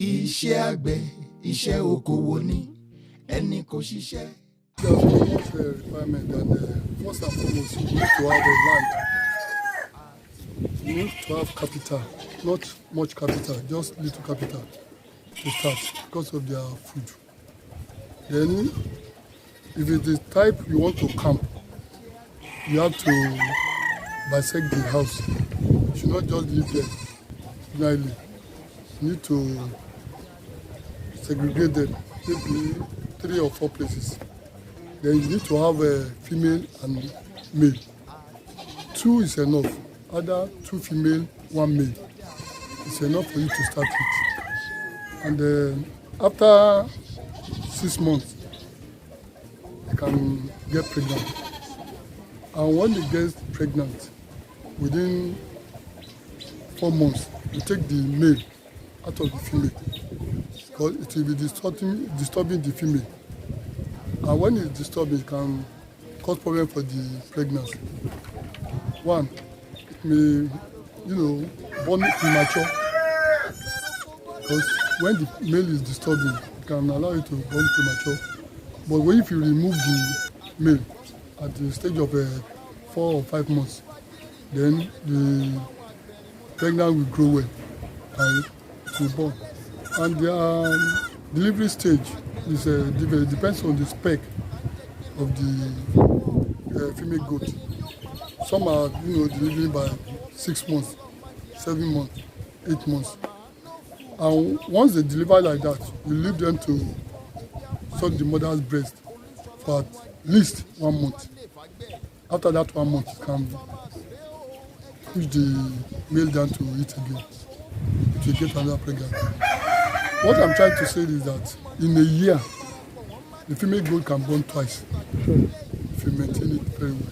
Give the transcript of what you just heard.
Iṣẹ́ àgbẹ̀, iṣẹ́ okòwò ni, ẹni kò ṣiṣẹ́. Just a requirement that first and foremost you need to have a land. You need to have capital, not much capital, just little capital to start because of their food. Then, if it is type you want to camp, you have to bisect the house. You should not just live there blindly. You need to segregate them, maybe 3 or 4 places. Then you need to have a female and male. 2 is enough. Either 2 female, 1 male. It's enough for you to start with. And after 6 months, they can get pregnant. And when they get pregnant, within 4 months, you take the male out of the female because it will be disturbing the female. And when it's disturbed, it can cause problem for the pregnancy. 1, it may, born premature. Because when the male is disturbing, it can allow it to born premature. But when if you remove the male at the stage of 4 or 5 months, then the pregnant will grow well and it will born. And the delivery stage is depends on the spec of the female goat. Some are delivering by 6 months, 7 months, 8 months. And once they deliver like that, you leave them to suck the mother's breast for at least 1 month. After that 1 month, you can push the male down to eat again to get another pregnant. What I'm trying to say is that in a year, the female goat can born twice if you maintain it very well.